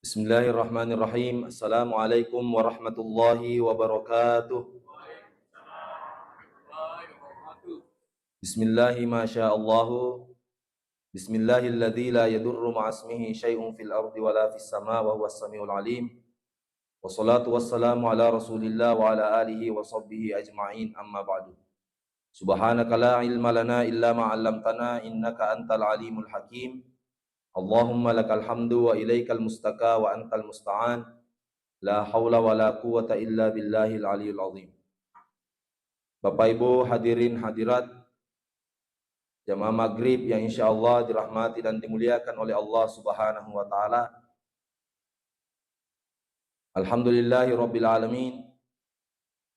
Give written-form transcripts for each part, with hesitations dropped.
Bismillahirrahmanirrahim. Assalamualaikum warahmatullahi wabarakatuh. Bismillahi masyaallahu. Bismillahilladzi la yadurru ma'asmihi syai'un fil ardi wala fis sama wa huwas samiul alim. Wassalatu wassalamu ala Rasulillah wa ala alihi wa sahbihi ajma'in, amma ba'du. Subhanaka la ilma lana illa ma 'allamtana innaka antal alimul hakim. Allahumma lakal hamdu wa ilaikal mustaka wa antal musta'an. La haula wa la quwata illa billahil aliyul azim. Bapak Ibu hadirin hadirat jamaah maghrib yang insyaallah dirahmati dan dimuliakan oleh Allah Subhanahu wa taala. Alhamdulillahi rabbil alamin.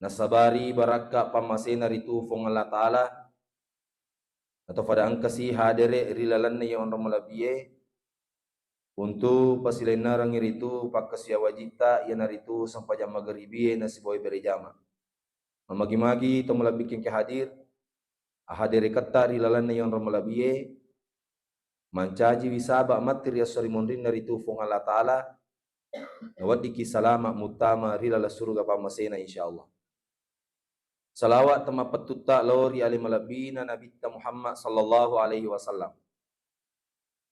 Nasabari baraka pamasena ritu fong Allah taala atau pada angkasi hadere rilalan yang orang melabie untuk pasilena rangi ritu pakasya wajita yang ritu sampai jam maghribi nasi boy berjama. Mamagi-magi to melabikin ke hadir ahadere kata rilalan yang ramalabiye mancaji wisaba materi asori mondrin dari tufung Allah Ta'ala nawadiki salama mutama rilala surga pamasena insyaallah. Salawat tema petuta lori ali malabina Nabi Muhammad sallallahu alaihi wasallam.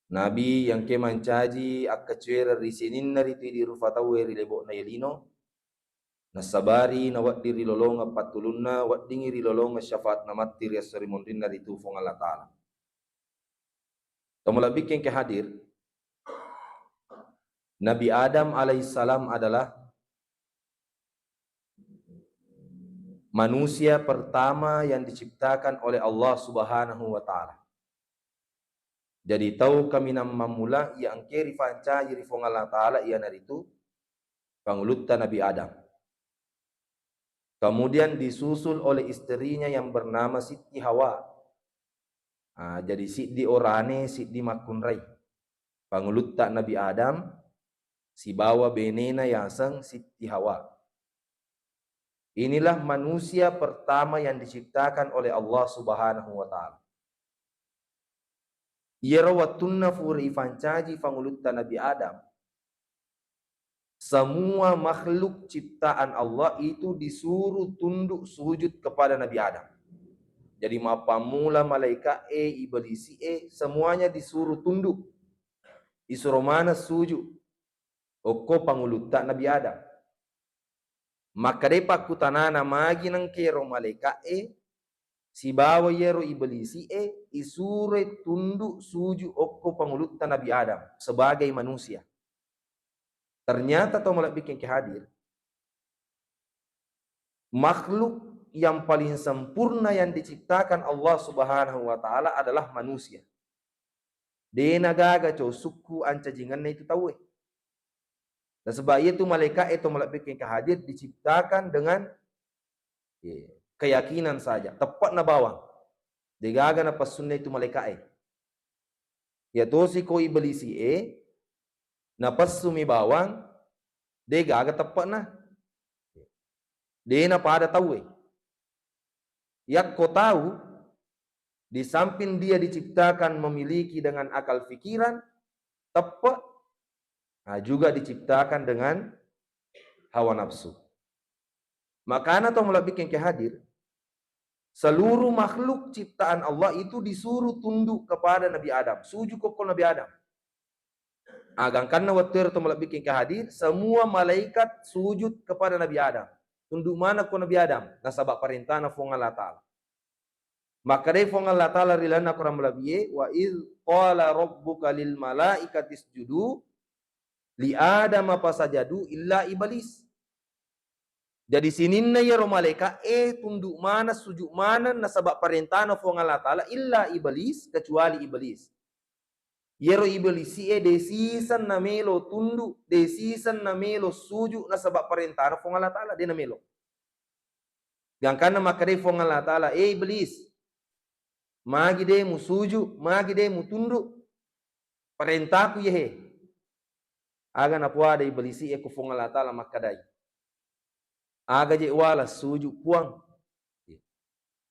Nabi yang ke mancaji akkacuera risinin nariti di rufatawe rilebo na yelino nasabari na waddi rilolonga patulunna waddingi rilolonga syafaat na materi asori mondrin dari tufung Allah Ta'ala. Tomolabik yang ke hadir, Nabi Adam alaihissalam adalah manusia pertama yang diciptakan oleh Allah Subhanahu wa taala. Jadi tahu kami nam mamula yang ke rifanca rifong Allah taala ia naritu pangulutta Nabi Adam. Kemudian disusul oleh istrinya yang bernama Siti Hawa. Jadi Siti Orane, Siti Makunrai. Pangulutta Nabi Adam si bawa benena yang sang Siti Hawa. Inilah manusia pertama yang diciptakan oleh Allah Subhanahu wa taala. Yarawattunna furi fancaji fangulutta Nabi Adam. Semua makhluk ciptaan Allah itu disuruh tunduk sujud kepada Nabi Adam. Jadi mapamula malaikat iblis semuanya disuruh tunduk. Disuruh mana sujud. Oko pangulutta Nabi Adam. Maka depa kutanana magi nang kero malaikat si bawa yero iblis isure tunduk sujud oko pangulutta Nabi Adam sebagai manusia. Ternyata to malak bikin ke hadir makhluk yang paling sempurna yang diciptakan Allah Subhanahu wa taala adalah manusia. Dena gaga co suku anca jinganna itu tahu. Dan sebab itu malaikat itu malak bikin ke hadir diciptakan dengan keyakinan saja, tepat na bawang. Digaga na pasunna itu malaikat ya to si ko iblis na pasumi bawang digaga tepat na. Dia na pada tahu yak ko tahu di samping dia diciptakan memiliki dengan akal fikiran tepat, juga diciptakan dengan hawa nafsu. Makanya to mulai bikin ke hadir seluruh makhluk ciptaan Allah itu disuruh tunduk kepada Nabi Adam, sujud kokol Nabi Adam. Agang karena waktu itu mulai bikin ke hadir semua malaikat sujud kepada Nabi Adam. Tunduk mana ko Nabi Adam? Nasabak perintah na fong Allah Ta'ala. Maka dari fong Allah Ta'ala rilana kurang melabiye wa iz qala rabbuka lil malaikati isjudu li Adam fasajadu illa iblis. Jadi sininna ya ro malaika tunduk mana sujud mana nasabak perintah na fong Allah Ta'ala illa iblis, kecuali iblis. Yero iblis desisan na melo tunduk, desisan na melo sujud nasabak perintah na fong Allah Ta'ala dia na melo. Yang kana makare fong Allah Ta'ala iblis magi de mu sujud, magi de mu tunduk perintahku yehe. Aga na puada iblis ko fong Allah Ta'ala makadai. Aga je wala sujud puang.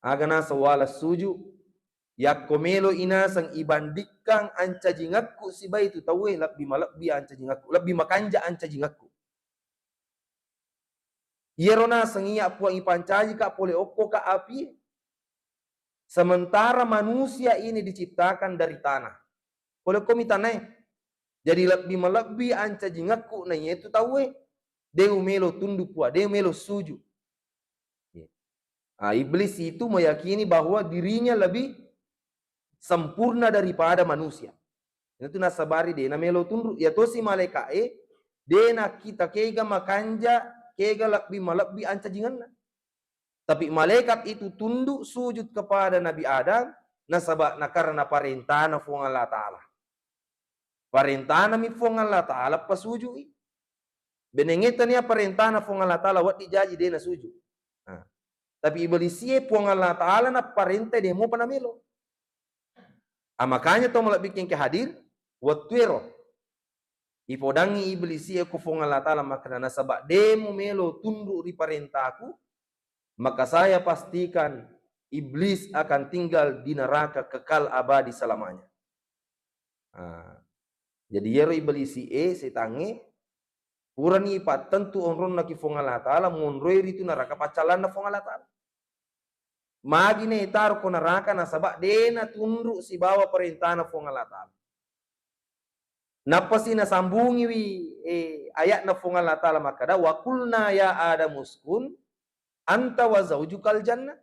Aga na sa wala sujud Ya komelo ina sang ibandikang anca jingakku si bayi tu tahu lebih malebbi anca jingakku, lebih makanja anca jingakku. Yerona sang iya puang ipancaji ka pole okko ka api. Sementara manusia ini diciptakan dari tanah. Pole komi tanah. Jadi lebih anca jingakku na itu tahu deu melo tunduk pua, deu melo sujud. Iblis itu meyakini bahwa dirinya lebih sempurna daripada manusia. Itu nasabari de na melo tunduk ya tosi malaikat de na kita kega makanja kega lebih anca jinganna. Tapi malaikat itu tunduk sujud kepada Nabi Adam nasabak na karena perintah na fuang Allah Ta'ala. Perintah na mi fuang Allah Ta'ala pasujud. Benengetan ya perintah na fuang Allah Ta'ala wat dijaji de na sujud. Tapi iblis fuang Allah Ta'ala na perintah de mo panamelo. Makanya to mulai bikin ke hadir watwero ipodangi iblis ko fuang Allah Ta'ala maka nasabak demo melo tunduk di perintahku, maka saya pastikan iblis akan tinggal di neraka kekal abadi selamanya. Jadi yero iblis setange purani pat tentu onron na ki fuang Allah Ta'ala monroy itu neraka pacalan na fuang Allah Ta'ala. Magi ne taruh ko neraka nasabak dena tunduk si bawa perintah na fuang Allah Ta'ala. Napa sih na sambungi ayat na fuang Allah Ta'ala makada wa qulna ya Adam uskun anta wa zaujukal jannah.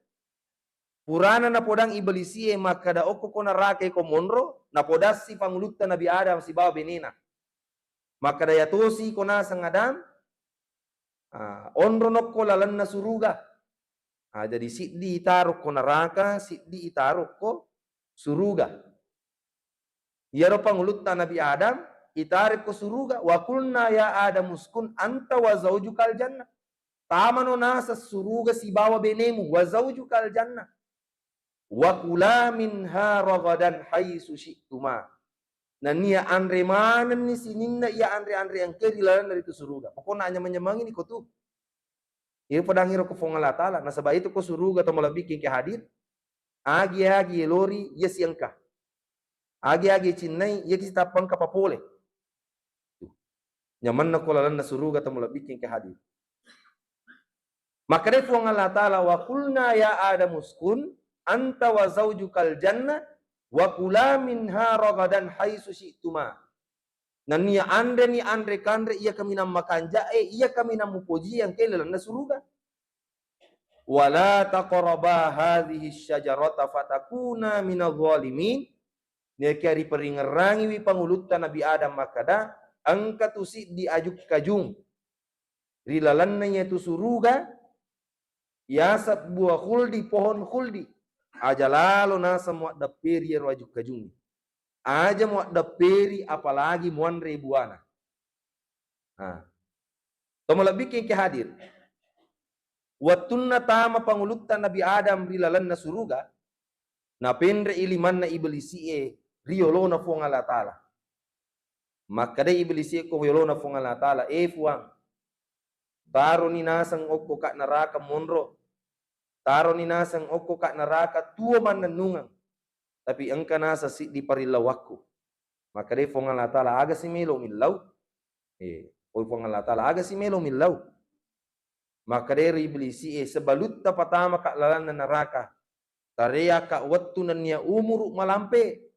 Purana na podang iblis makada okko ko neraka ko monro na podas si panguluta Nabi Adam si bawa benena. Makada ya tosi ko na sang Adam onro nokko lalan na suruga. Jadi siddi itaruh ko neraka, siddi itaruh ko suruga. Yaro pangulutan Nabi Adam, itarik ko suruga. Wa kulna ya Adam uskun anta wa zaujukal jannah. Tamano nasa suruga si bawa benemu wa zaujukal jannah. Wa kula minha ragadan haisu syi'tuma. Na niya andre manan ni sininna ya andre yang kerilalan dari itu suruga. Pokoknya hanya menyemangi ni ko tu. Ia pedangiro ko fuang Allah Ta'ala. Nasabah itu ko suruga to mala bikin ke hadir. Agi lori yes yangka. Agi cinnai ya kita pangka papole. Nyaman na ko lalan na suruga to mala bikin ke hadir. Maka de fuang Allah Ta'ala wa qulna ya Adam uskun anta wa zaujukal jannah wa kula minha ragadan haisu syi'tuma. Dan ni andre kandre ia kami nam makanja ia kami nam mupoji yang kelelan na suruga. Wala taqraba hadhihi syajarata fatakuna minadh dhalimin. Nia kari peringerangi wi pangulutan Nabi Adam makada angka tusi diajuk kajung. Rilalanna itu suruga yasab buah khuldi pohon khuldi. Aja lalu nasa muat dapiri ajuk kajung. Aja muat dapiri apalagi muan ribuana. Tomala bikin ke hadir. Watunna tama pangulutan Nabi Adam rilalan na suruga. Na pendre iliman na iblisi riolo na fuang Allah Ta'ala. Maka de iblisi ko riolo na fuang Allah Ta'ala. Fuang. Taro ni nasang okko kak neraka monro. Taro ni nasang okko kak neraka tua man nanungang. Tapi engka nasa di parilawakku. Maka de fuang Allah Ta'ala aga si melo milaw. Fuang Allah Ta'ala aga si melo milaw. Maka dari iblis sebalut ta patama kak lalan na neraka. Tariya kak wattu nan niya umuru malampe.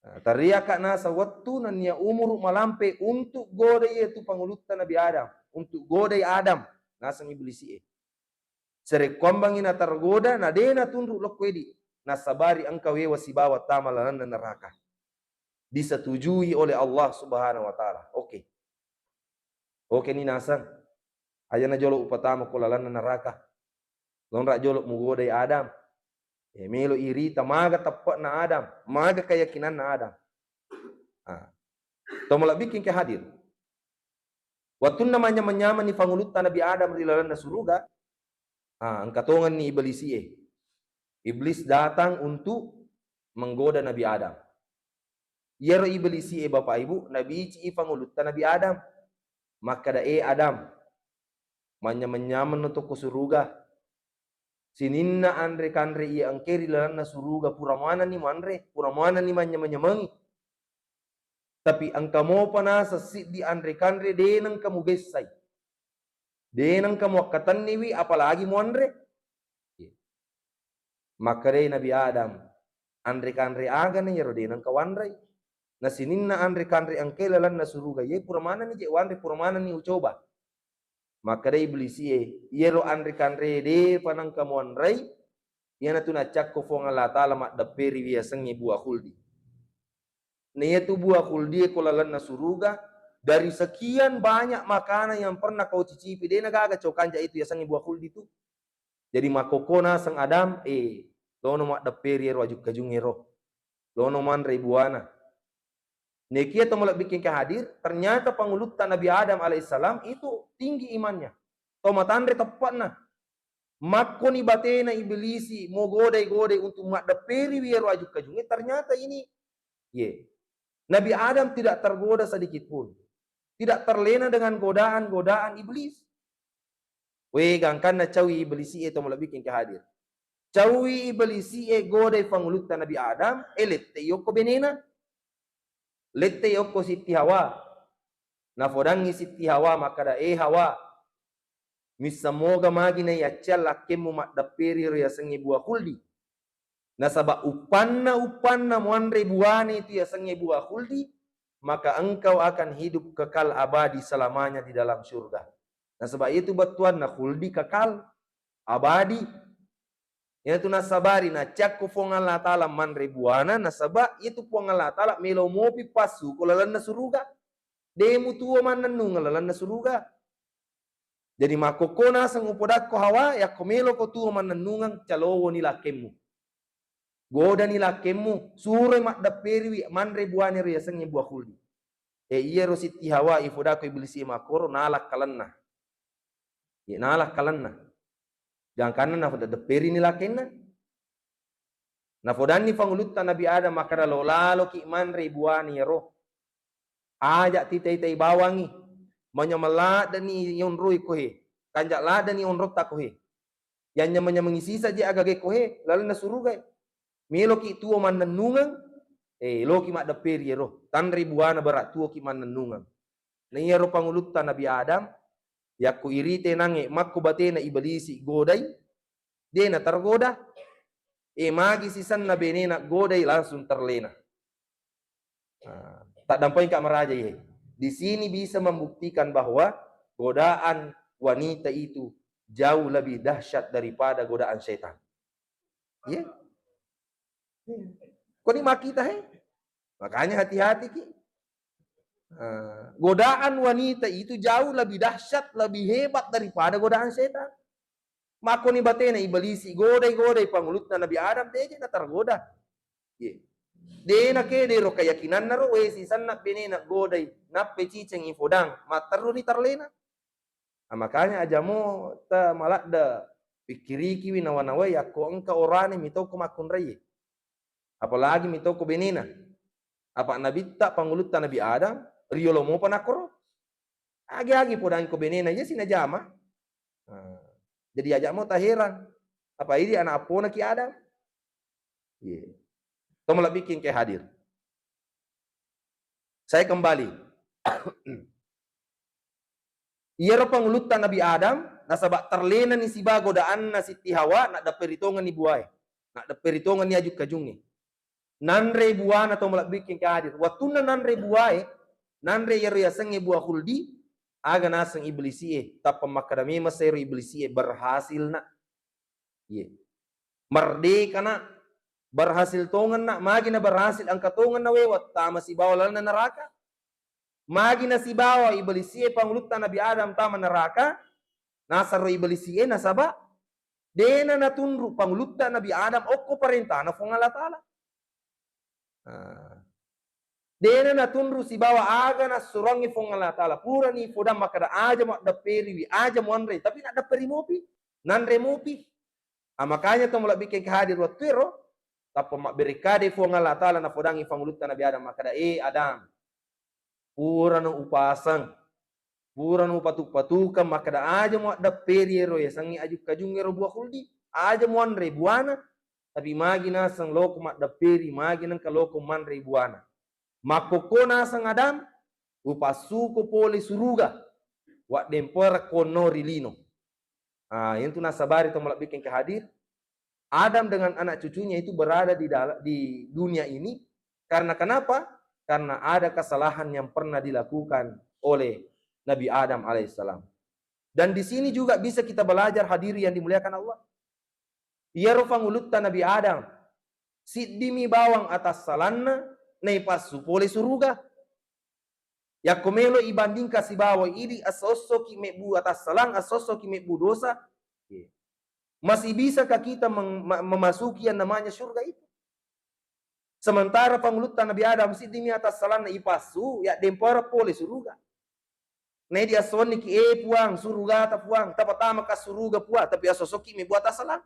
Tariya kak nasa wattu nan niya umuru malampe untuk godai itu pangulutan Nabi Adam. Untuk godai Adam. Nasang iblis Sere kwambangin na targoda na dena tunduk lokwedi. Nasabari angka wewa si bawa tama lalan na neraka. Disetujui oleh Allah Subhanahu wa Ta'ala. Oke. Oke ni nasang. Aja na jolok upatama ko lalan na neraka. Lonrak jolok mugodai Adam. Melo irita maga tapak na Adam, maga keyakinan na Adam. Tomolak bikin ke hadir. Waktu namanya menyaman ni pangulutan Nabi Adam di lalan na suruga. Angkatongan ni iblis Iblis datang untuk menggoda Nabi Adam. Yero iblis Bapak Ibu, Nabi Ici pangulutan Nabi Adam. Maka da Adam. Manya menyaman untuk ke suruga. Sininna andre kandre ia angkeri lalanna suruga puramana ni mandre, puramana ni manyamanyamangi. Tapi angkamo panasa di andre kandre denang kamu gesai. Denang kamu akatan niwi apalagi mu andre. Makare Nabi Adam andre kandre aga ni yero denang kawandrai. Na sininna andre kandre angkela lalanna suruga ye puramana ni je wandre puramana ni ucoba. Makare iblis ye yero andre kandre de panang kamu andrai. Yana tuna cakko fonga la taala mak daperi wiya sengi buah khuldi. Nia tu buah khuldi kolalan nasuruga dari sekian banyak makanan yang pernah kau cicipi dena gaga cokanja itu ya sengi buah khuldi itu. Jadi makokona sang Adam lono mak daperi wajib kajungero. Lono mandre buana. Nekia to mulak bikin kehadir ternyata pangulutan Nabi Adam alaihissalam itu tinggi imannya. Tomatandre tepatna. Makoni batena iblisi mau godai-godai untuk mak daperi wiya wajib kajungi ternyata ini Nabi Adam tidak tergoda sedikit pun. Tidak terlena dengan godaan-godaan iblis. Gangkan na cawi iblisi itu mulai bikin kehadir. Cawi iblisi godai pangulutan Nabi Adam, lette yoko benena. Lette yoko Siti Hawa. Nafodangi Siti Hawa makada Hawa. Misamoga magina ya cala kemu mak daperi ya sengi buah khuldi. Nasaba upanna muandre buane itu ya sengi buah khuldi, maka engkau akan hidup kekal abadi selamanya di dalam surga. Nasaba itu batuan na khuldi kekal abadi. Itu nasabari na cakku fong Allah Ta'ala manre buana nasaba itu fong Allah Ta'ala melo mopi pasu kulalan na suruga. Demu tuwa mananung ngalalan na suruga. Jadi makokona sang upodakko hawa ya komelo ko tuwa mananungang calowo nila kemu. Goda nila kemu sure mak daperi manre buane ria sengi buah khuldi. Iya Siti Hawa ifodako iblisi makoro nalak kalanna. Nalak kalanna. Jangan kana na foda daperi nila kenna. Na fodani pangulutan Nabi Adam makara lolalo ki manre buane yero. Ajak titai bawangi. Manyamala dani yon roi kohe. Kanjak la dani yon rota kohe. Yang mengisi saja agak kohe lalu na surugai. Melo ki tuo mananungang lo ki mak daperi yero tan ribuana berat tuo ki mananungang na yero pangulutan Nabi Adam yakku irite nange makku batena iblisi godai dena tergoda magi sisan na benena godai langsung terlena. Tak dampai kak meraja ye. Di sini bisa membuktikan bahwa godaan wanita itu jauh lebih dahsyat daripada godaan setan. Kau ni maki tah makanya hati-hati ki. Godaan wanita itu jauh lebih dahsyat, lebih hebat daripada godaan setan. Mako ni batena iblisi godai-godai pangulutna Nabi Adam deje na tergoda. Dena ke de ro keyakinan na ro sisan na benena godai nappe ciceng ifodang mataru ni terlena. Makanya ajamu ta malak da pikiri ki winawana ya ko engka orane mito ko makun raye. Apalagi mitoko benena. Apa Nabi tak pangulutan Nabi Adam, riolo mo panakoro. Agi-agi podang ko benena ya sinajama. Jadi ajak mo taheran. Apa ini anak apona ki Adam? Tomola bikin ke hadir. Saya kembali. Iya pangulutan Nabi Adam, nasabak terlena ni siba godaan na Siti Hawa, nak da peritongan ni buai. Nak da peritongan ni ajuk kajungi. Nanre buana to mulak bikin ke hadir. Watuna nanre buai, nanre yero ya sengi buah khuldi, aga nasang iblisi tapa makadami masero iblisi berhasil nak. Merdeka nak. Berhasil tongan nak, magi na berhasil ang katongan na wewat tama si bawa na neraka. Magi na si bawa iblisi pangulutan Nabi Adam tama neraka. Nasaro iblisi nasaba. Dena natunru pangulutan Nabi Adam oko perintah na fong Allah Ta'ala. Dena na tunru si bawa aga na surangi fong Allah Ta'ala pura ni fodam makada aja mak daperi wi aja muanre tapi nak daperi mopi nanre mopi makanya to mulak bikin kehadir waktu ero tapo mak berikade fong Allah Ta'ala na fodangi pangulutan Nabi Adam makada Adam pura no upasang pura no patuk-patukan makada aja mak daperi ero ya sangi ajuk kajung ero buah khuldi aja muan ribuana, tapi magi nasang loko mak daperi, magi nang kaloko man ribuana. Makoko nasang Adam, upasuko pole suruga, wak dempora kono rilino. Yang tu nasabari to mulak bikin kehadir. Adam dengan anak cucunya itu berada di dunia ini karena kenapa? Karena ada kesalahan yang pernah dilakukan oleh Nabi Adam alaihissalam. Dan di sini juga bisa kita belajar hadiri yang dimuliakan Allah. Ia rofang ulutta Nabi Adam. Sidimi bawang atas salanna naipasu pole suruga. Ya komelo ibanding kasih bawa ini asosoki mebu atas salang asosoki mebu dosa. Masih bisakah kita memasuki yang namanya surga itu? Sementara pengulutan Nabi Adam sidimi atas salan ipasu ya dempora pole surga. Nah dia soni ki puang surga ta puang ta pertama ka surga puang tapi asosoki me buat asalan.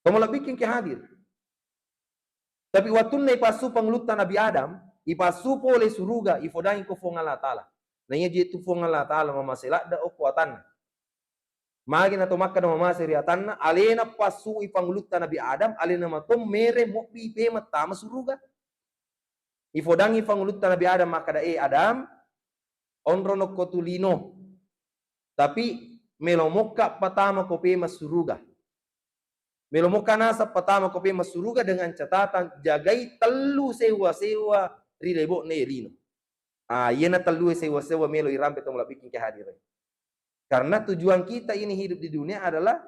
Kamu lebih bikin ke hadir. Tapi waktu na ipasu pengulutan Nabi Adam ipasu pole surga ifodangi ko fong Allah Ta'ala. Nanya dia tu fong Allah Ta'ala mamaselak da okuatan. Magi na tumakka na mamasiriatan na alena pasu ipangluta Nabi Adam alena matom mere mopi pe matama suruga. Ifodangi pangluta Nabi Adam maka da Adam onrono kotulino. Tapi melomokka patama ko pe masuruga. Melomokka nasa patama ko pe masuruga dengan catatan jagai telu sewa-sewa rilebo ne lino. Yena telu sewa-sewa melo irampe to mulak bikin kehadiran. Karena tujuan kita ini hidup di dunia adalah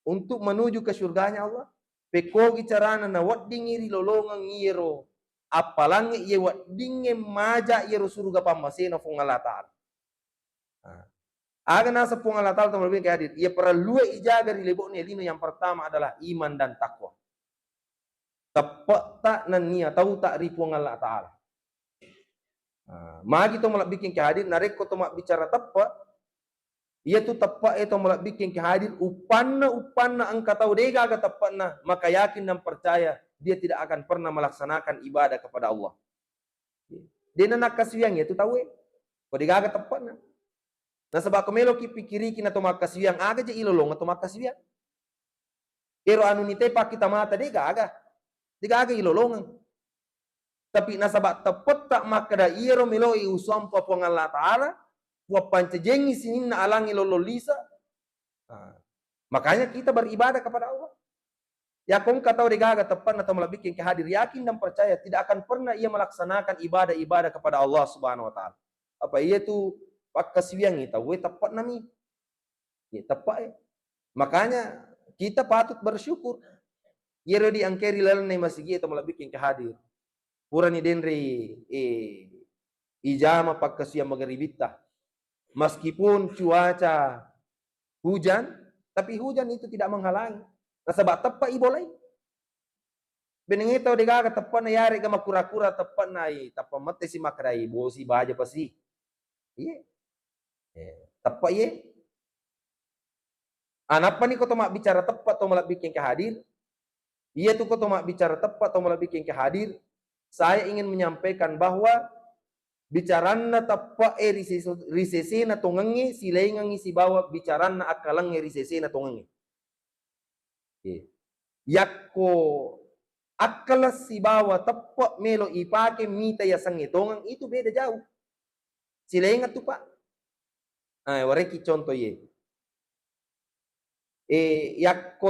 untuk menuju ke surganya Allah. Pekogi carana na waddingi lolongan ngiro. Apalangi ye waddingi maja yero surga pamasena fung Allah Ta'ala. Aga nasa fung Allah Ta'ala mulak bikin kehadir. Ia perlu ijaga rilebo ne lino yang pertama adalah iman dan takwa. Tepat tak nania tahu tak ripuang Allah Ta'ala. Magi to mulak bikin kehadir narek ko to mak bicara tepat. Ia tu tepat itu mulak bikin kehadir upanna angka tahu dega aga tepatna maka yakin dan percaya dia tidak akan pernah melaksanakan ibadah kepada Allah. Dia nak kasiang itu tahu kau dega aga tepatna. Nah sebab kemelo ki pikiri kina to mak kasiang aga je ilolong atau mak kasiang. Ero anu nite pak kita mata dega aga ilolongan. Tapi nasabak tepat tak makada iro meloi usam papong Allah Ta'ala buat pancejengi sini na alangi lololisa. Makanya kita beribadah kepada Allah. Ya kong kata degaga tepat atau bikin kehadir yakin dan percaya tidak akan pernah ia melaksanakan ibadah-ibadah kepada Allah Subhanahu Wa Ta'ala. Apa ia tu pak kasiang kita we tepat nami. Ya tepat. Makanya kita patut bersyukur. Iro di angkeri lalan masih atau bikin kehadir. Purani denre ijama pagkasya magaribita. Meskipun cuaca hujan, tapi hujan itu tidak menghalangi. Nasabak tepat ibolay. Benengito degaga tepat na yari ka makura-kura tepat na tepat mate si makrai bosi baja pasi. Iya. Tepat ye. Anapa ni ko to mak bicara tepat to malak bikin kehadir? Iya tu ko to mak bicara tepat to malak bikin kehadir. Saya ingin menyampaikan bahwa bicarana tepat risese na tongangi silengangi si bawa bicarana akalangi risese na tongangi. Yakko akala si bawa tepat melo ipake mita ya sangitongang itu beda jauh. Silengat tu pak. Wareki contoh ye. Yakko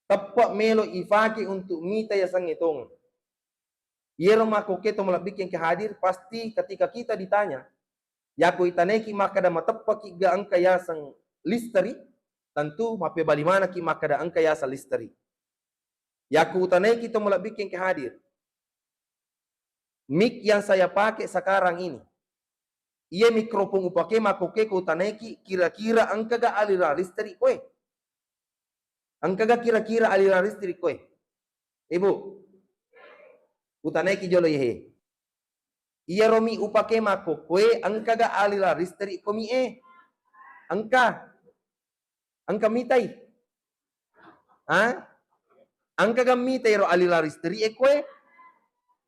tepat melo ipake untuk mita ya sangitongang. Yero mako keto mulak bikin kehadir pasti ketika kita ditanya yaku itaneki maka da matappa ki ga angka yasang listari tentu mape bali mana ki maka da angka yasa listari yaku itaneki to mulak bikin kehadir mic yang saya pakai sekarang ini ia mikrofon upake mako ke ku itaneki kira-kira angka ga aliran listari koe angka ga kira-kira aliran listari koe ibu utaneki jolo yehe. Iya romi upake mako kue angka ga alila risteri komi angka mitai. Angka ga mitai ro alila risteri kue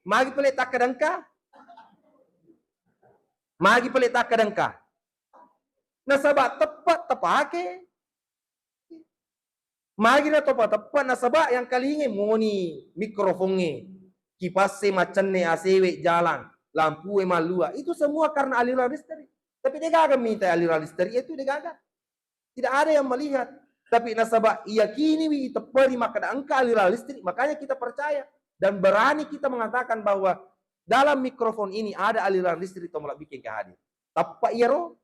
magi pele takadangka. Magi pele takadangka. Nasaba tepat tepake. Magi na tepat nasaba yang kalinge moni mikrofonnya. Kipas macam ne asewe jalan, lampu malua. Itu semua karena aliran listrik. Tapi dia gagal minta aliran listrik itu dia gagal. Tidak ada yang melihat. Tapi nasabah yakini wi tepari maka angka aliran listrik, makanya kita percaya dan berani kita mengatakan bahwa dalam mikrofon ini ada aliran listrik yang mulai bikin kehadir. Tepat ya roh?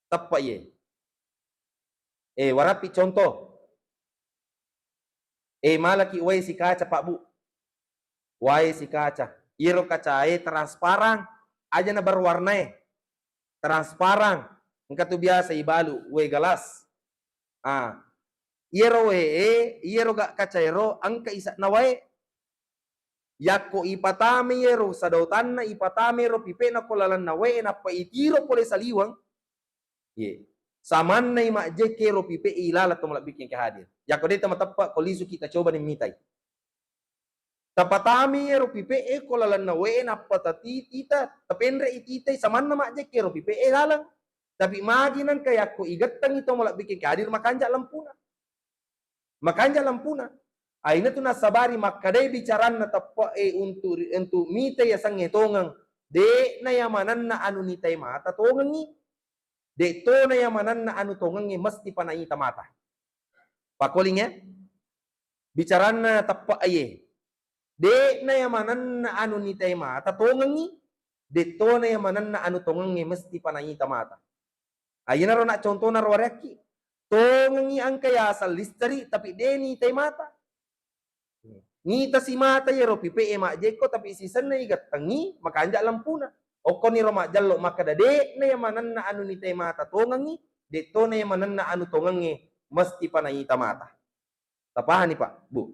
Tepat ya. Warapi contoh. Malaki wai si kaca Pak Bu. Wai si kaca. Iro kaca transparan aja na berwarna transparan. Engkau tu biasa ibalu wai gelas. Iro iro gak kaca iro angka isa na wai. Yako ipatame iro sadautan na ipatame iro pipe na kolalan na wai na paitiro pole saliwang. Saman na ima jeke iro pipe ilala to mulak bikin kehadir. Yako deta matapa kolisu kita coba ni mitai. Tapatami ero pipe kolalan na wai na patati tita tapendre ititay saman na ma jeke iro pipe lalang. Tapi maginan kaya ko igatang ito mulak bikin kehadir makanja lampuna. Makanja lampuna. Aina tu nasabari makadai bicaran na tapa untuk mitay asang ngetongang de na yamanan na anu nitay mata tongang ni. De to na yamanan na anu tongang ni mesti panai mata. Pakoling ya. Bicaran na tapa aye. De na yamanan na anu nitay mata tongang ni. De to na yamanan na anu tongang ni mesti panai mata. Ayun na ro na contoh na ro reki. Tongi ang kaya sa listari tapi deni tay mata. Ngita si mata yero pipe mak jeko tapi sisan na igat tangi makanja lampuna. Oko ni romak jallo makadade na yamanan na anu ni tay mata tongangi. Deto na yamanan na anu tongangi mesti panayita mata. Tapahan ni Pak Bu.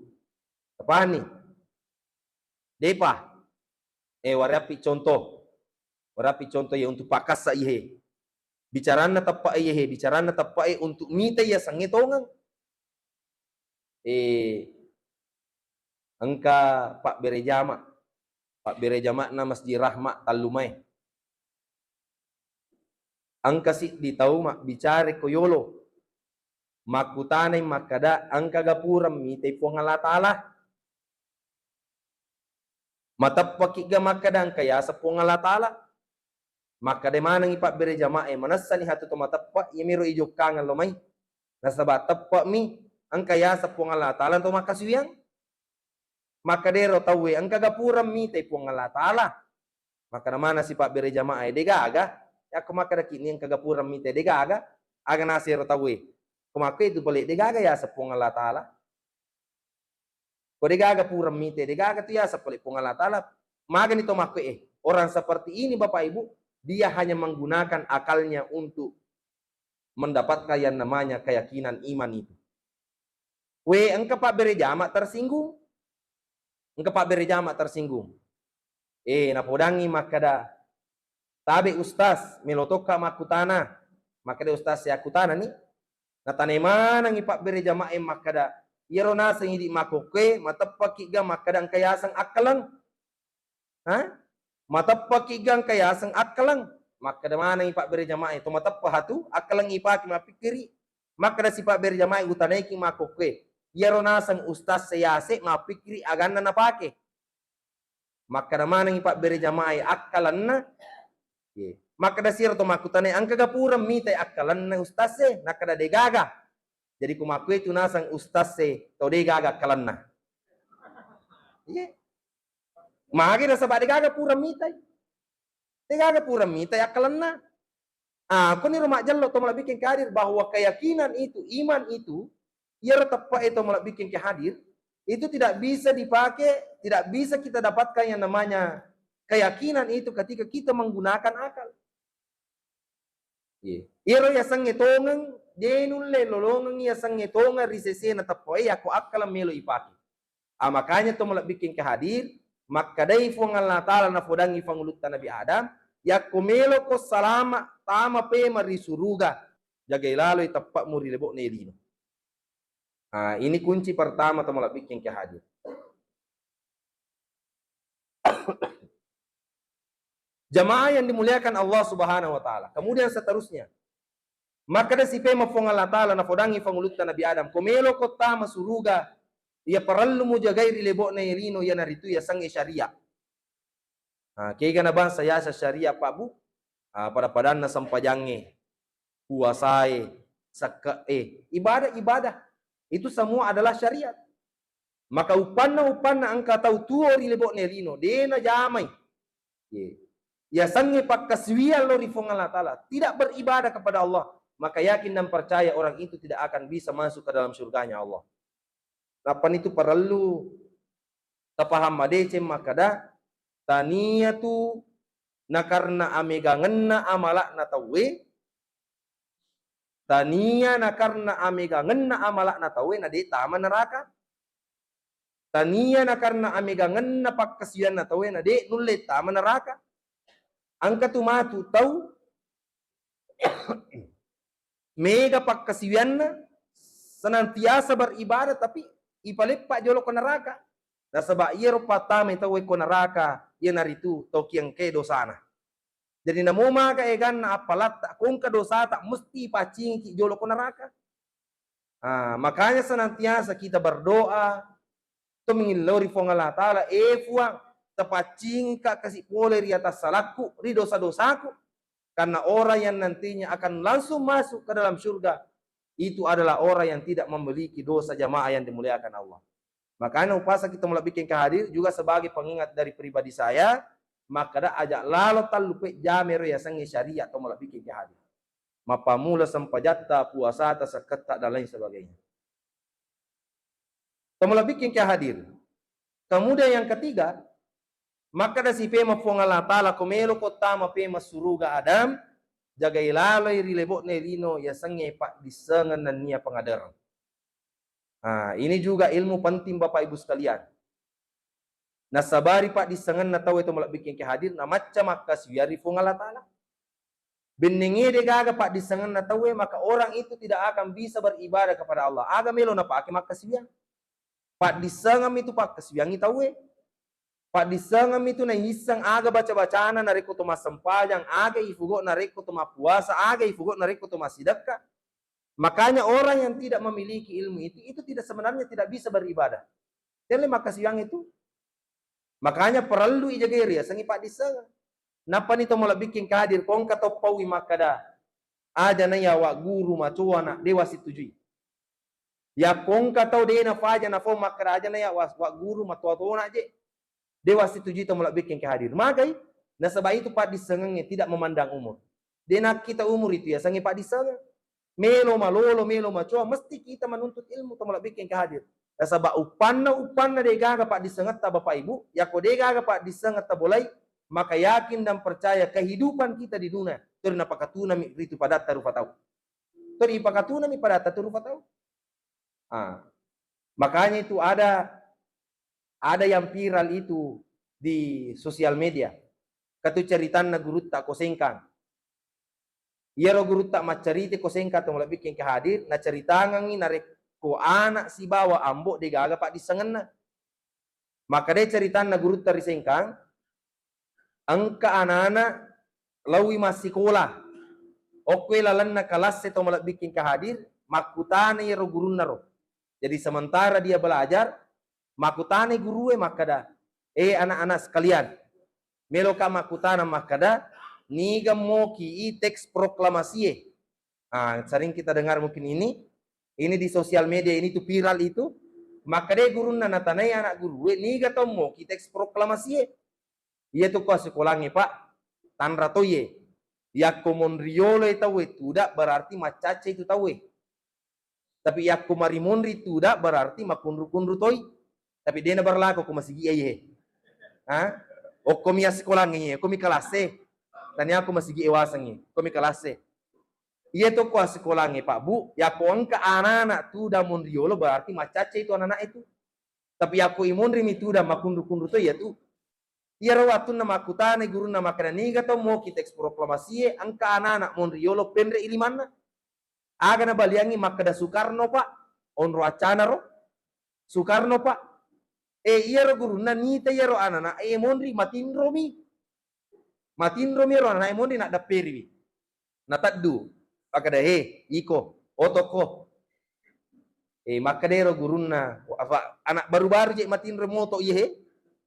Tapahan ni. Depa. Warapi contoh. Warapi contoh ya untuk pakas sa ihe. Bicaraan na tapa ihe, bicaraan na tapa untuk mita ya sangitongan. Angka Pak Berejama. Pak Berejama na Masjid Rahmat Talumay. Angka si di tahu mak bicara koyolo. Makutanay makada angka gapuram mitay po nga latala. Matapakik ga makada ang kaya sa po nga latala. Maka de manang ipak bere jamae manasa ni hatu to matappa yemiro ijuk kangan lomay nasaba tappa mi ang kaya sa pungalatalan to makasuyang maka dero tawe ang kagapuram mi tay pungalatala maka namana si pak bere jamae de gaga ya kumaka kini ang kagapuram mi tay de gaga aga nasiro tawe kumaka itu balik de gaga ya sa pungalatala ko de gaga puram mi tay de gaga tu ya sa pungalatala maga nito makwe orang seperti ini Bapak Ibu. Dia hanya menggunakan akalnya untuk mendapatkan yang namanya keyakinan iman itu. Engkau Pak Berejama tersinggung. Engkau Pak Berejama tersinggung. Napodangi makada tabe ustaz melotoka makutana. Makada ustaz ya kutana ni. Natanema nang Pak Berejama makada yerona sengidi makoke matapakiga makada ang kayasang akalang. Matapakigang kaya sang akalang maka damana Pak Berejamaah itu matapah hatu akalang ipaki mapikiri maka si Pak Berejamaah utanay ki makoke yarona sang ustaz sayase mapikiri agana na pake maka damana Pak Berejamaah akalan na maka dasir to makutanay ang kagapuram mitay akalan na ustaz nakada de gaga jadi kumakwe tu nasang ustaz to de gaga kalan na Magi na sabadi gaga pura mitay. Te gaga pura mitay akalan na. Kung ni rumak jallo to malah bikin kehadir bahwa keyakinan itu, iman itu, ia tepat itu malah bikin kehadir, itu tidak bisa dipakai, tidak bisa kita dapatkan yang namanya keyakinan itu ketika kita menggunakan akal. Iro ya sang ngetongang, denun le lolongang ya sang ngetongang risese na tepat aku akal melo ipaki. Makanya to malah bikin kehadir. Maka dai fuang Allah Ta'ala na fodangi fangulutta Nabi Adam ya kumelo ko salama tama pe marisuruga jaga ilalo itapak muri lebok nelino. Ini kunci pertama to malah bikin kehadir. Jamaah yang dimuliakan Allah Subhanahu wa taala. Kemudian seterusnya Maka da si pema fong Allah Ta'ala na fodangi fangulutan Nabi Adam. Komelo ko tama suruga. Ia perlu mo jagay rilebo na irino ya naritu ya sang syariah. Kaya na ba saya sa syariah Pak Bu? Pada padan na sampajange. Puasai. Ibadah. Itu semua adalah syariat. Maka upan na angka tahu tuo rilebo na irino. Dena jamai. Ya sangi pakkaswial lo rifong Allah Ta'ala. Tidak beribadah kepada Allah. Maka yakin dan percaya orang itu tidak akan bisa masuk ke dalam surganya Allah. Kapan itu perlu tapaham madece makada taniyatu na karna amegangenna amalak na tawe tania na karna amegangenna amalak na tawe na de tama neraka tania na karna amegangenna pakkasian na tawe na de nulle tama neraka angka tumatu tahu mega pakkasiwianna senantiasa beribadah tapi ipalepak jolo ko neraka. Na sabab ia ro patame tawe ko neraka ia naritu toki yang ke dosana. Jadi namo maka egan na apalat kung ka dosa tak mesti pacing ki jolo ko neraka. Makanya senantiasa kita berdoa to mengilori fong Allah Ta'ala fuang tapacing ka kasih pole ri atas salahku ri dosa-dosaku. Karena orang yang nantinya akan langsung masuk ke dalam surga itu adalah orang yang tidak memiliki dosa jamaah yang dimuliakan Allah. Makanya upasa kita mulai bikin kehadir juga sebagai pengingat dari pribadi saya, maka dah ajak lalu talupe jamero ya sangi syariat atau mulai bikin kehadir. Mapamula sampajatta puasa tasakata dan lain sebagainya. Kita mulai bikin kehadir. Kemudian yang ketiga, maka da si pema fong Allah Ta'ala komelo kota ma pema suruga Adam jaga ilalai rilebok ne rino ya sange pak disengan dan nia pengadaran. Ini juga ilmu penting Bapak Ibu sekalian. Nasabari pak disengan na tahu itu mulak bikin kehadir na macam maka siari fong Allah Ta'ala. Beningi de gaga pak disengan na tahu maka orang itu tidak akan bisa beribadah kepada Allah. Aga melo na pak maka siang. Pak disengam itu pak kasiangi tahu Pak disangam itu na hisang aga baca-bacana na reko toma sempajang, aga ifugo na reko toma puasa, aga ifugo na reko toma sidaka. Makanya orang yang tidak memiliki ilmu itu tidak sebenarnya tidak bisa beribadah. Terima kasih yang itu. Makanya perlu ijageri ya sangi pak disangam. Napa nito mulai bikin kadir kong katopawi makada. Aja na ya wa guru macua na dewa situjui. Ya kong katau dena faja na fo makada aja na ya wa guru matua na aja. Dewa setuju itu mulai bikin kehadir. Magai, nasabah itu pak disengengnya tidak memandang umur. Dena kita umur itu ya, sangi pak disengeng. Melo malolo, melo macoa, mesti kita menuntut ilmu itu mulai bikin kehadir. Nasabah upanna degaga pak disengat ta Bapak Ibu, ya ko degaga pak disengat ta boleh, maka yakin dan percaya kehidupan kita di dunia. Turna pakatuna mi ritu padat taru fatau. Turi pakatuna mi padat taru fatau. Makanya itu ada yang viral itu di sosial media. Katu ceritan na guru tak kosengkang. Ia ro guru tak macarite kosengka to mulai bikin kehadir na ceritangan ni narek ko anak si bawa ambok de gaga pak disengenna. Maka de ceritan na guru tak risengkang angka anak-anak lawi masih sekolah. Okwe lalan na kelas to mulai bikin kehadir makutane ro guru naro. Jadi sementara dia belajar makutane gurue makada anak-anak sekalian melo ka makutana makada niga moki teks proklamasi sering kita dengar mungkin ini di sosial media ini tuh viral itu makade guruna natanai anak gurue niga to moki teks proklamasi iya tuh ko sekolangi pak tanra toye yakko monriolo itu tidak berarti macace itu tahu tapi yakko marimonri tidak berarti makundru-kundru toy. Tapi dia na berlaku ko masigi aye. O komi sekolah ngi, komi kelase. Tanya aku masigi ewasangi, komi kelase. Iya to ko sekolah ngi Pak Bu, ya ko angka anak-anak tu da monriolo berarti macace itu anak-anak itu. Tapi aku imunri mi tu da makundu-kundu to ya tu. Iya rawatu na makutane guru na makanani gato mo kita proklamasi angka anak-anak monriolo pendre ilimanna. Aga na baliangi makada Soekarno Pak, onro acana ro. Soekarno Pak. Iya ro guru na nita iya ro anana monri matinro mi ro anana monri nak daperi na taddu Maka dah iko otoko maka dero gurunna anak baru-baru je matin remoto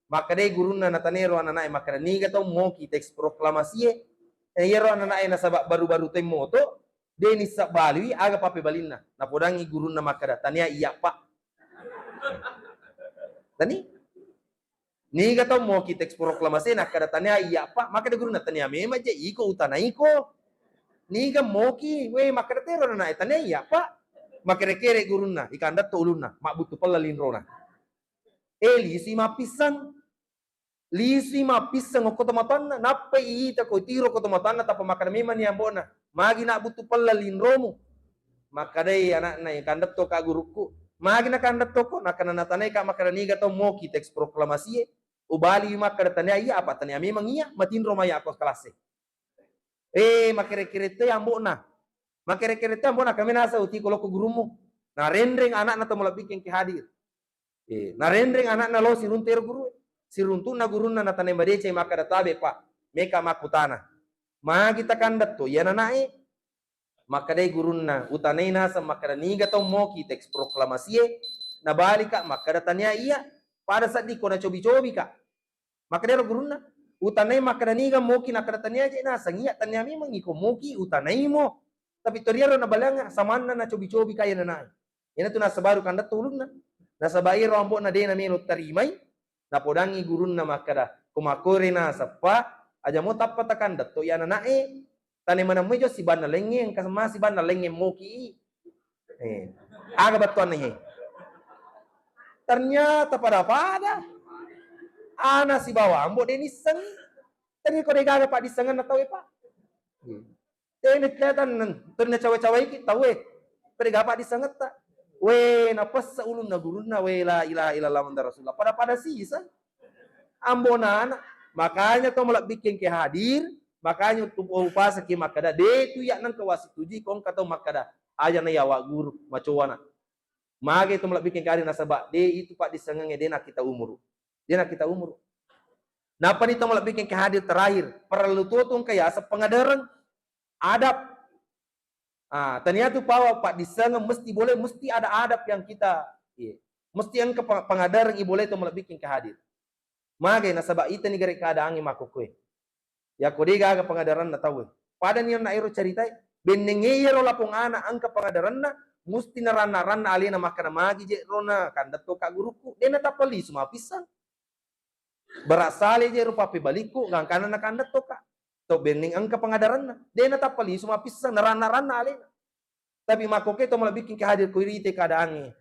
maka deh gurunna natanero anak maka niga tau mau kita proklamasi yero anak na sabab baru-baru tem moto de ni sabali aga pape balinna na podangi gurunna maka tania iya pak tani niga tau mau kita proklamasi nak tania iya pak maka de gurunna tania mema je iko utana iko niga moki we maka tero na tania iya pak maka kere gurunna ikanda to ulunna mak butuh pelalin rona lisi mapisang ko tomatanna nappe ita ko tiro ko tomatanna tapa makana mema ni ambona magi nak butuh pelalin romo maka dai anak na ikanda to ka guruku magi na kanda to ko nakana natanai ka makana niga to moki teks proklamasi ubali maka tania iya apa tania memang iya matin roma ya ko kelas makere-kere te ambona makere-kere te ambona kami nasa uti ko loko gurumu na rendeng anak na to bikin ke hadir na rendeng anak na lo siruntero guru siruntuna gurunna na tanai madece maka databe pak meka makutana magi takandat to ya nanae maka dai gurunna utanai nasa maka niga to moki teks proklamasi na balika maka datanya iya pada saat di kona cobi-cobi kak maka dai gurunna utanai maka niga moki na kadatanya je nasa ngiya tanya memang iko moki utanai mo tapi toriaro na balanga samanna na cobi-cobi kaya nanae ina tu nasa baru kandat tulunna nasa bairo ambo na de na melo tarimai na podangi gurunna makada kumakore na sapa aja mo tappa takandat to yana nae tane mana mejo si bana lenge ang kasama si bana lenge moki aga batuan nih ternyata pada ana si bawa ambo deni seng tani ko degaga pak disengan na tahu pak tene kelihatan tene cawe-cawe ki tahu pede pak disengat tak we napas ulun na gurunna we la ilaha illallah muhammadur rasulullah pada sisa ambona anak makanya to mulak bikin ke hadir makanya tu upasa ki makada de tu ya nan kawasi tuji kong kata makada aja na yawa guru macowana mage to mulak bikin ke hadir nasaba de itu pak disengang de nak kita umur napa ni to mulak bikin ke hadir terakhir perlu tutung kaya sepengadaran adab ternyata pawa pak disanga mesti ada adab yang kita mesti yang pengadaran boleh itu bikin ke hadir magai nasaba ita ni gari keadaan makukue ya kodega aga pengadaran na tahu pada niyan na iro cerita benengero lapong ana angka pengadaran na mesti naran alina makana magi je rona kandat to ka guruku dena tapali semua pisang berasale je rupa pibaliku ngangkana na kandat to ka to bening angka pengadaran na dena tapali semua pisang naran alina tapi makoke to bikin kehadir ko irite keadaannya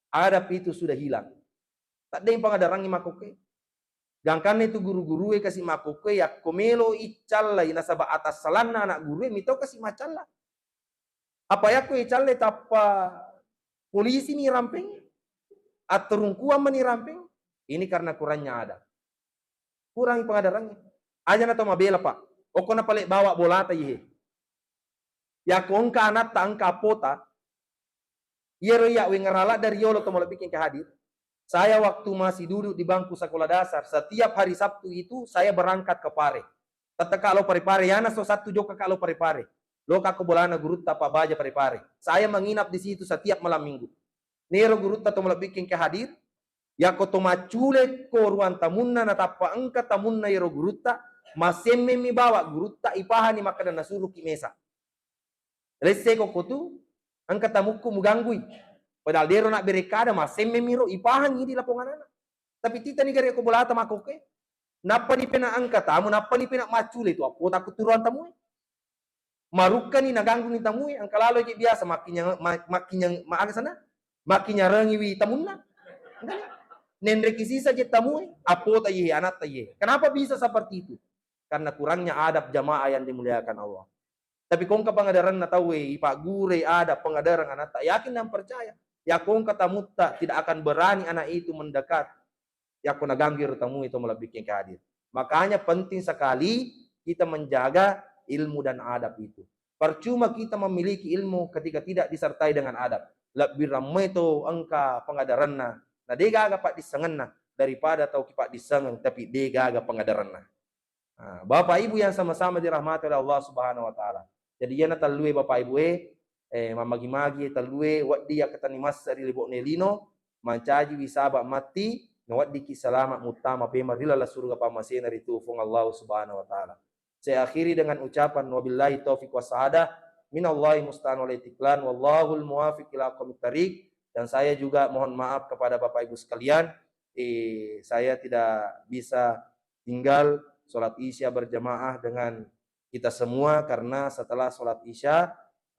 adab itu sudah hilang tak ada yang pengadaran makoke gangkan itu guru-guru kasih makoke ya komelo icalla inasaba atas salana anak guru mito kasih macalla apa ya ko icalle tapa polisi ni ramping aturungkuan mani ramping ini karena kurangnya adab kurang pengadarannya aja na to mabela pak oko na pale bawa bolata ihe ya kongka anak tangka pota yero ya wengarala dari yolo to bikin ke hadir saya waktu masih duduk di bangku sekolah dasar setiap hari Sabtu itu saya berangkat ke Pare tata kalau Pare yana so satu joka kalau Pare lo kako bolana guru tapa baja Pare saya menginap di situ setiap malam minggu nero guru to bikin ke hadir ya ko to macule ko ruan tamunna na tapa angka tamunna yero guru ta masemme mi bawa guru ta ipahani makana nasuruh ki mesa lesse ko kotu angka tamuku mugangui padahal dero nak berekada masemme miro ipahan di lapongan anak tapi tita ni gari ko bolata makoke napa ni pena angka tamu napa ni pena macule itu aku takut turuan tamu marukan ni naganggu ni tamu angka lalo je biasa makinya maaga sana makinya rangiwi tamunna nendreki sisa je tamu apo tayi anak tayi kenapa bisa seperti itu karena kurangnya adab jamaah yang dimuliakan Allah. Tapi kung kapangadaran na tahu pak gure ada pengadaran anak tak yakin dan percaya. Ya kung kata mutta tidak akan berani anak itu mendekat. Ya kung naganggir tamu itu malah bikin kehadir. Makanya penting sekali kita menjaga ilmu dan adab itu. Percuma kita memiliki ilmu ketika tidak disertai dengan adab. Lebih ramai itu angka pengadaran na. Nah dia gagak pak disengen na daripada tahu pak disengen tapi dia gagak pengadaran na. Nah, Bapak Ibu yang sama-sama dirahmati oleh Allah Subhanahu wa taala. Jadi yana talue Bapak Ibu mamagi-magi talue waddi yakatani masari libok nelino mancaji wisaba mati na waddi ki salama mutama pema rilala surga pamasena ritu fung Allah Subhanahu wa taala. Saya akhiri dengan ucapan wabillahi taufiq wasahadah minallahi musta'an wal itiklan wallahul muwafiq ila aqwamit thariq. Dan saya juga mohon maaf kepada Bapak Ibu sekalian, saya tidak bisa tinggal sholat Isya berjamaah dengan kita semua karena setelah sholat Isya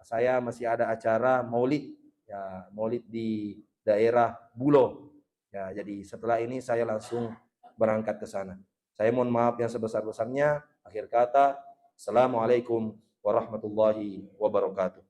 saya masih ada acara maulid, ya maulid di daerah Bulo. Ya, jadi setelah ini saya langsung berangkat ke sana. Saya mohon maaf yang sebesar-besarnya. Akhir kata, Assalamualaikum warahmatullahi wabarakatuh.